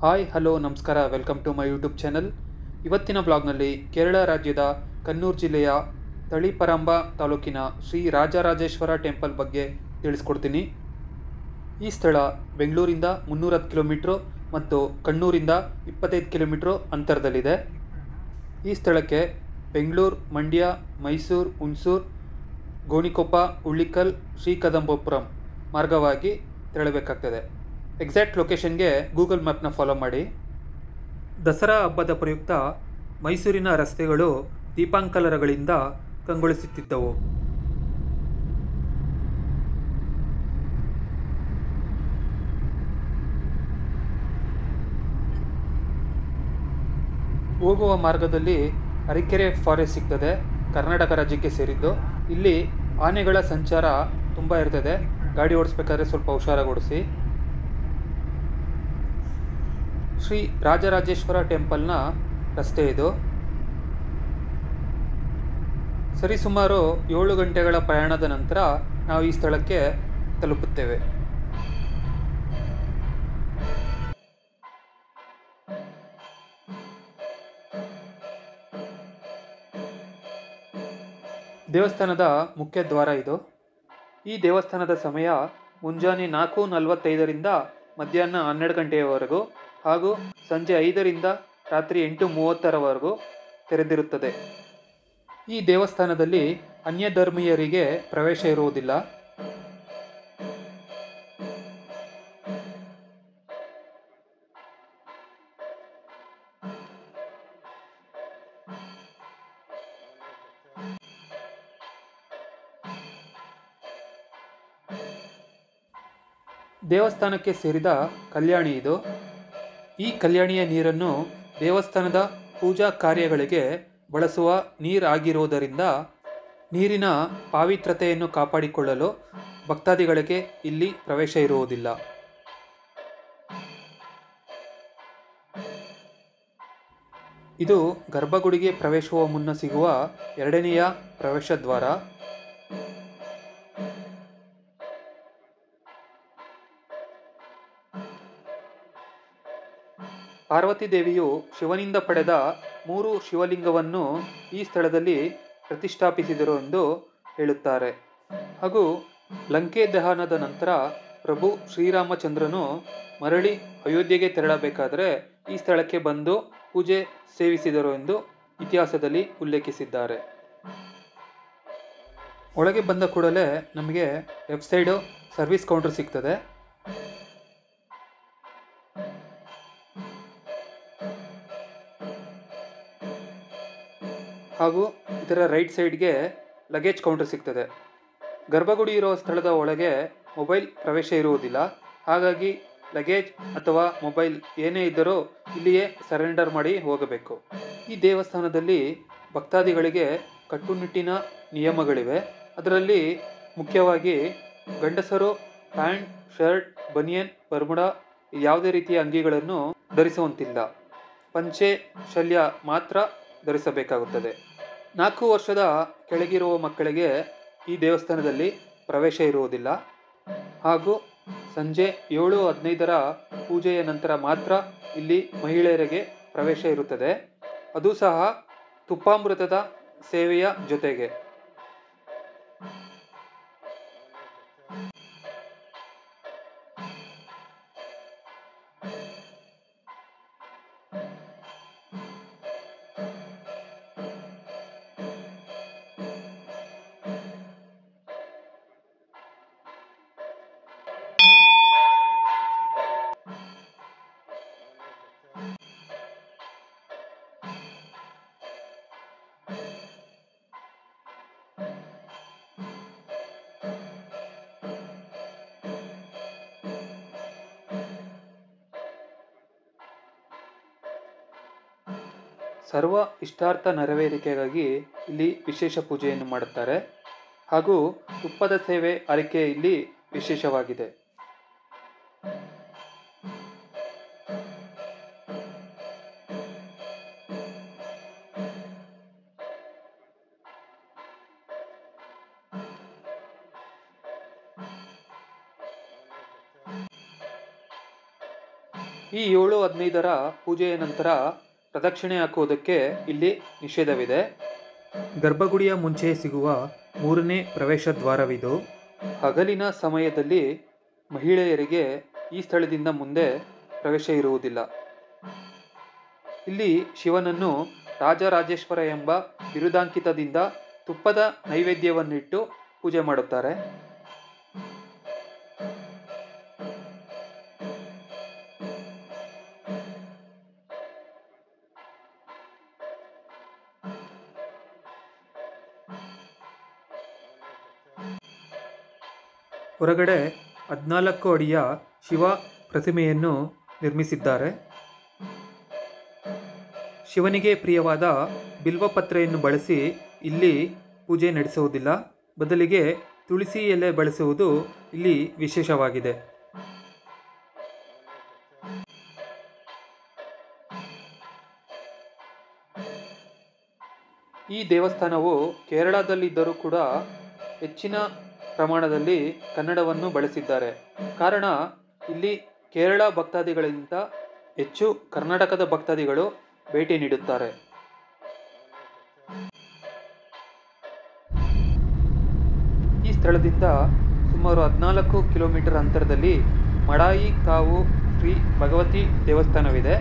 Hi hello ನಮಸ್ಕಾರ welcome to my YouTube channel. ಇವತ್ತಿನ ಬ್ಲಾಗ್ನಲ್ಲಿ ಕೇರಳ ರಾಜ್ಯದ ಕನ್ನೂರು ಜಿಲ್ಲೆಯ ತಳಿಪರಂಬ ತಾಲೂಕಿನ ಶ್ರೀ ರಾಜರಾಜೇಶ್ವರ ಟೆಂಪಲ್ ಬಗ್ಗೆ ತಿಳಿಸ್ಕೊಡ್ತೀನಿ. ಈ ಸ್ಥಳ ಬೆಂಗಳೂರಿಂದ 310 ಕಿಲೋಮೀಟ್ರು ಮತ್ತು ಕಣ್ಣೂರಿಂದ 25 ಕಿಲೋಮೀಟ್ರು ಅಂತರದಲ್ಲಿದೆ. ಈ ಸ್ಥಳಕ್ಕೆ ಬೆಂಗಳೂರು, ಮಂಡ್ಯ, ಮೈಸೂರು, ಹುಣಸೂರು, ಗೋಣಿಕೊಪ್ಪ, ಉಳ್ಳಿಕಲ್, ಶ್ರೀಕದಂಬಪುರಂ ಮಾರ್ಗವಾಗಿ ತೆರಳಬೇಕಾಗ್ತದೆ. ಎಕ್ಸಾಕ್ಟ್ ಲೊಕೇಶನ್ಗೆ ಗೂಗಲ್ ಮ್ಯಾಪ್ನ ಫಾಲೋ ಮಾಡಿ. ದಸರಾ ಹಬ್ಬದ ಪ್ರಯುಕ್ತ ಮೈಸೂರಿನ ರಸ್ತೆಗಳು ದೀಪಾಂಕಲರಗಳಿಂದ ಕಂಗೊಳಿಸುತ್ತಿದ್ದವು. ಹೋಗುವ ಮಾರ್ಗದಲ್ಲಿ ಅರಕೆರೆ ಫಾರೆಸ್ಟ್ ಸಿಗ್ತದೆ, ಕರ್ನಾಟಕ ರಾಜ್ಯಕ್ಕೆ ಸೇರಿದ್ದು. ಇಲ್ಲಿ ಆನೆಗಳ ಸಂಚಾರ ತುಂಬ ಇರ್ತದೆ, ಗಾಡಿ ಓಡಿಸ್ಬೇಕಾದ್ರೆ ಸ್ವಲ್ಪ ಹುಷಾರಾಗಿ ಓಡಿಸಿ. ಶ್ರೀ ರಾಜರಾಜೇಶ್ವರ ಟೆಂಪಲ್ನ ರಸ್ತೆ ಇದು. ಸರಿಸುಮಾರು 7 ಗಂಟೆಗಳ ಪ್ರಯಾಣದ ನಂತರ ನಾವು ಈ ಸ್ಥಳಕ್ಕೆ ತಲುಪುತ್ತೇವೆ. ದೇವಸ್ಥಾನದ ಮುಖ್ಯ ದ್ವಾರ ಇದು. ಈ ದೇವಸ್ಥಾನದ ಸಮಯ ಮುಂಜಾನೆ 4:45ರಿಂದ ಮಧ್ಯಾಹ್ನ 12 ಗಂಟೆಯವರೆಗೂ ಹಾಗೂ ಸಂಜೆ 5ರಿಂದ ರಾತ್ರಿ 8:30ರವರೆಗೂ ತೆರೆದಿರುತ್ತದೆ. ಈ ದೇವಸ್ಥಾನದಲ್ಲಿ ಅನ್ಯ ಧರ್ಮೀಯರಿಗೆ ಪ್ರವೇಶ ಇರುವುದಿಲ್ಲ. ದೇವಸ್ಥಾನಕ್ಕೆ ಸೇರಿದ ಕಲ್ಯಾಣಿ ಇದು. ಈ ಕಲ್ಯಾಣಿಯ ನೀರನ್ನು ದೇವಸ್ಥಾನದ ಪೂಜಾ ಕಾರ್ಯಗಳಿಗೆ ಬಳಸುವ ನೀರಾಗಿರುವುದರಿಂದ ನೀರಿನ ಪಾವಿತ್ರತೆಯನ್ನು ಕಾಪಾಡಿಕೊಳ್ಳಲು ಭಕ್ತಾದಿಗಳಿಗೆ ಇಲ್ಲಿ ಪ್ರವೇಶ ಇರುವುದಿಲ್ಲ. ಇದು ಗರ್ಭಗುಡಿಗೆ ಪ್ರವೇಶಿಸುವ ಮುನ್ನ ಸಿಗುವ 2ನೆಯ ಪ್ರವೇಶ ದ್ವಾರ. ಪಾರ್ವತಿ ದೇವಿಯು ಶಿವನಿಂದ ಪಡೆದ 3 ಶಿವಲಿಂಗವನ್ನು ಈ ಸ್ಥಳದಲ್ಲಿ ಪ್ರತಿಷ್ಠಾಪಿಸಿದರು ಎಂದು ಹೇಳುತ್ತಾರೆ. ಹಾಗೂ ಲಂಕೆ ದಹನದ ನಂತರ ಪ್ರಭು ಶ್ರೀರಾಮಚಂದ್ರನು ಮರಳಿ ಅಯೋಧ್ಯೆಗೆ ತೆರಳಬೇಕಾದರೆ ಈ ಸ್ಥಳಕ್ಕೆ ಬಂದು ಪೂಜೆ ಸೇವಿಸಿದರು ಎಂದು ಇತಿಹಾಸದಲ್ಲಿ ಉಲ್ಲೇಖಿಸಿದ್ದಾರೆ. ಒಳಗೆ ಬಂದ ಕೂಡಲೇ ನಮಗೆ ಲೆಫ್ಟ್ ಸೈಡು ಸರ್ವಿಸ್ ಕೌಂಟರ್ ಸಿಗ್ತದೆ. ಹಾಗೂ ಇದರ ರೈಟ್ ಸೈಡ್ಗೆ ಲಗೇಜ್ ಕೌಂಟರ್ ಸಿಗ್ತದೆ. ಗರ್ಭಗುಡಿ ಇರೋ ಸ್ಥಳದ ಒಳಗೆ ಮೊಬೈಲ್ ಪ್ರವೇಶ ಇರುವುದಿಲ್ಲ. ಹಾಗಾಗಿ ಲಗೇಜ್ ಅಥವಾ ಮೊಬೈಲ್ ಏನೇ ಇದ್ದರೂ ಇಲ್ಲಿಯೇ ಸರೆಂಡರ್ ಮಾಡಿ ಹೋಗಬೇಕು. ಈ ದೇವಸ್ಥಾನದಲ್ಲಿ ಭಕ್ತಾದಿಗಳಿಗೆ ಕಟ್ಟುನಿಟ್ಟಿನ ನಿಯಮಗಳಿವೆ. ಅದರಲ್ಲಿ ಮುಖ್ಯವಾಗಿ ಗಂಡಸರು ಪ್ಯಾಂಟ್, ಶರ್ಟ್, ಬನಿಯನ್, ಬರ್ಮುಡಾ ಯಾವುದೇ ರೀತಿಯ ಅಂಗಿಗಳನ್ನು ಧರಿಸುವಂತಿಲ್ಲ. ಪಂಚೆ, ಶಲ್ಯ ಮಾತ್ರ ಧರಿಸಬೇಕಾಗುತ್ತದೆ. 4 ವರ್ಷದ ಕೆಳಗಿರುವ ಮಕ್ಕಳಿಗೆ ಈ ದೇವಸ್ಥಾನದಲ್ಲಿ ಪ್ರವೇಶ ಇರುವುದಿಲ್ಲ. ಹಾಗೂ ಸಂಜೆ 7:15ರ ಪೂಜೆಯ ನಂತರ ಮಾತ್ರ ಇಲ್ಲಿ ಮಹಿಳೆಯರಿಗೆ ಪ್ರವೇಶ ಇರುತ್ತದೆ. ಅದು ಸಹ ತುಪ್ಪಾಮೃತದ ಸೇವೆಯ ಜೊತೆಗೆ. ಸರ್ವ ಇಷ್ಟಾರ್ಥ ನೆರವೇರಿಕೆಗಾಗಿ ಇಲ್ಲಿ ವಿಶೇಷ ಪೂಜೆಯನ್ನು ಮಾಡುತ್ತಾರೆ. ಹಾಗೂ ತುಪ್ಪದ ಸೇವೆ ಹರಕೆ ಇಲ್ಲಿ ವಿಶೇಷವಾಗಿದೆ. ಈ ಈ 7-15ರ ಪೂಜೆಯ ನಂತರ ಪ್ರದಕ್ಷಿಣೆ ಹಾಕುವುದಕ್ಕೆ ಇಲ್ಲಿ ನಿಷೇಧವಿದೆ. ಗರ್ಭಗುಡಿಯ ಮುಂಚೆ ಸಿಗುವ 3ನೇ ಪ್ರವೇಶ ದ್ವಾರವಿದು. ಹಗಲಿನ ಸಮಯದಲ್ಲಿ ಮಹಿಳೆಯರಿಗೆ ಈ ಸ್ಥಳದಿಂದ ಮುಂದೆ ಪ್ರವೇಶ ಇರುವುದಿಲ್ಲ. ಇಲ್ಲಿ ಶಿವನನ್ನು ರಾಜರಾಜೇಶ್ವರ ಎಂಬ ಬಿರುದಾಂಕಿತದಿಂದ ತುಪ್ಪದ ನೈವೇದ್ಯವನ್ನಿಟ್ಟು ಪೂಜೆ ಮಾಡುತ್ತಾರೆ. ಹೊರಗಡೆ 14 ಅಡಿಯ ಶಿವ ಪ್ರತಿಮೆಯನ್ನು ನಿರ್ಮಿಸಿದ್ದಾರೆ. ಶಿವನಿಗೆ ಪ್ರಿಯವಾದ ಬಿಲ್ವಪತ್ರೆಯನ್ನು ಬಳಸಿ ಇಲ್ಲಿ ಪೂಜೆ ನಡೆಸುವುದಿಲ್ಲ. ಬದಲಿಗೆ ತುಳಸಿ ಎಲೆ ಬಳಸುವುದು ಇಲ್ಲಿ ವಿಶೇಷವಾಗಿದೆ. ಈ ದೇವಸ್ಥಾನವು ಕೇರಳದಲ್ಲಿದ್ದರೂ ಕೂಡ ಹೆಚ್ಚಿನ ಪ್ರಮಾಣದಲ್ಲಿ ಕನ್ನಡವನ್ನು ಬಳಸಿದ್ದಾರೆ. ಕಾರಣ ಇಲ್ಲಿ ಕೇರಳ ಭಕ್ತಾದಿಗಳಿಗಿಂತ ಹೆಚ್ಚು ಕರ್ನಾಟಕದ ಭಕ್ತಾದಿಗಳು ಭೇಟಿ ನೀಡುತ್ತಾರೆ. ಈ ಸ್ಥಳದಿಂದ ಸುಮಾರು 14 ಕಿಲೋಮೀಟರ್ ಅಂತರದಲ್ಲಿ ಮಡಾಯಿ ಕಾವು ಶ್ರೀ ಭಗವತಿ ದೇವಸ್ಥಾನವಿದೆ.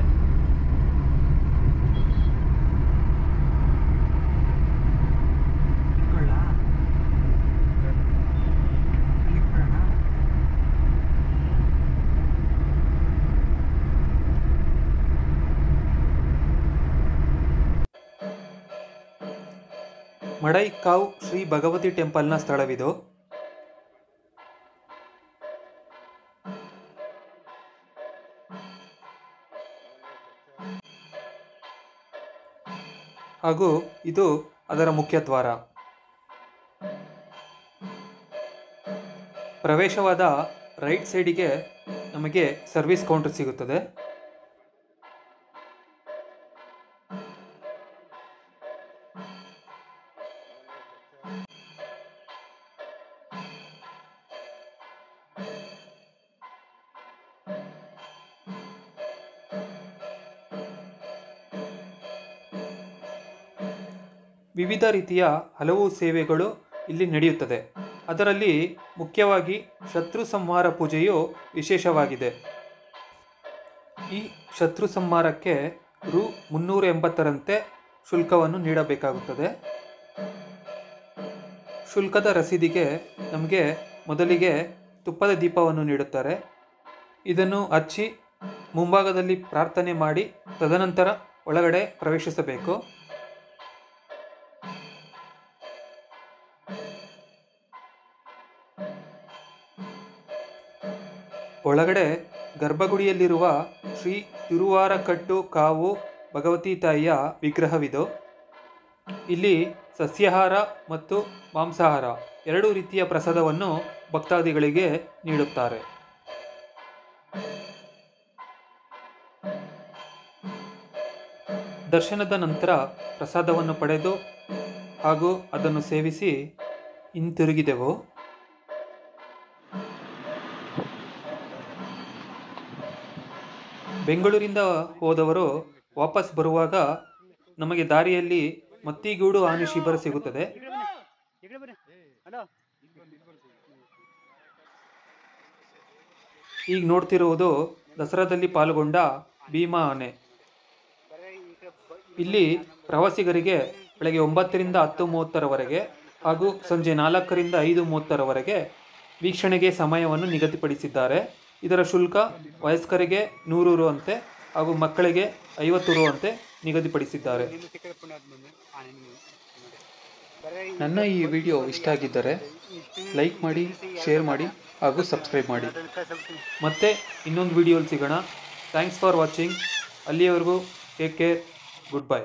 ಮಡೈ ಕಾವ್ ಶ್ರೀ ಭಗವತಿ ಟೆಂಪಲ್ನ ಸ್ಥಳವಿದು. ಹಾಗೂ ಇದು ಅದರ ಮುಖ್ಯ ದ್ವಾರ. ಪ್ರವೇಶವಾದ ರೈಟ್ ಸೈಡಿಗೆ ನಮಗೆ ಸರ್ವಿಸ್ ಕೌಂಟರ್ ಸಿಗುತ್ತದೆ. ವಿವಿಧ ರೀತಿಯ ಹಲವು ಸೇವೆಗಳು ಇಲ್ಲಿ ನಡೆಯುತ್ತದೆ. ಅದರಲ್ಲಿ ಮುಖ್ಯವಾಗಿ ಶತ್ರು ಸಂಹಾರ ಪೂಜೆಯು ವಿಶೇಷವಾಗಿದೆ. ಈ ಶತ್ರು ಸಂಹಾರಕ್ಕೆ ರು 380ರಂತೆ ಶುಲ್ಕವನ್ನು ನೀಡಬೇಕಾಗುತ್ತದೆ. ಶುಲ್ಕದ ರಸೀದಿಗೆ ನಮಗೆ ಮೊದಲಿಗೆ ತುಪ್ಪದ ದೀಪವನ್ನು ನೀಡುತ್ತಾರೆ. ಇದನ್ನು ಹಚ್ಚಿ ಮುಂಭಾಗದಲ್ಲಿ ಪ್ರಾರ್ಥನೆ ಮಾಡಿ ತದನಂತರ ಒಳಗಡೆ ಪ್ರವೇಶಿಸಬೇಕು. ಒಳಗಡೆ ಗರ್ಭಗುಡಿಯಲ್ಲಿರುವ ಶ್ರೀ ತಿರುವಾರಕಟ್ಟು ಕಾವು ಭಗವತಿ ತಾಯಿಯ ವಿಗ್ರಹವಿದು. ಇಲ್ಲಿ ಸಸ್ಯಾಹಾರ ಮತ್ತು ಮಾಂಸಾಹಾರ ಎರಡೂ ರೀತಿಯ ಪ್ರಸಾದವನ್ನು ಭಕ್ತಾದಿಗಳಿಗೆ ನೀಡುತ್ತಾರೆ. ದರ್ಶನದ ನಂತರ ಪ್ರಸಾದವನ್ನು ಪಡೆದು ಹಾಗೂ ಅದನ್ನು ಸೇವಿಸಿ ಹಿಂತಿರುಗಿದೆವು. ಬೆಂಗಳೂರಿಂದ ಹೋದವರು ವಾಪಸ್ ಬರುವಾಗ ನಮಗೆ ದಾರಿಯಲ್ಲಿ ಮತ್ತಿಗೂಡು ಆನೆ ಶಿಬಿರ ಸಿಗುತ್ತದೆ. ಈಗ ನೋಡ್ತಿರುವುದು ದಸರಾದಲ್ಲಿ ಪಾಲ್ಗೊಂಡ ಭೀಮಾ ಆನೆ. ಇಲ್ಲಿ ಪ್ರವಾಸಿಗರಿಗೆ ಬೆಳಗ್ಗೆ 9ರಿಂದ 10:30ರವರೆಗೆ ಹಾಗೂ ಸಂಜೆ 4ರಿಂದ 5:30ರವರೆಗೆ ವೀಕ್ಷಣೆಗೆ ಸಮಯವನ್ನು ನಿಗದಿಪಡಿಸಿದ್ದಾರೆ. ಇದರ ಶುಲ್ಕ ವಯಸ್ಕರಿಗೆ 100 ರು ಅಂತೆ ಹಾಗೂ ಮಕ್ಕಳಿಗೆ 50 ರು ಅಂತೆ ನಿಗದಿಪಡಿಸಿದ್ದಾರೆ. ನನ್ನ ಈ ವಿಡಿಯೋ ಇಷ್ಟ ಆಗಿದ್ದರೆ ಲೈಕ್ ಮಾಡಿ, ಶೇರ್ ಮಾಡಿ ಹಾಗೂ ಸಬ್ಸ್ಕ್ರೈಬ್ ಮಾಡಿ. ಮತ್ತೆ ಇನ್ನೊಂದು ವಿಡಿಯೋಲಿ ಸಿಗೋಣ. Thanks for watching. ಅಲ್ಲಿಯವರೆಗೂ ಟೇಕ್ ಕೇರ್. Good bye.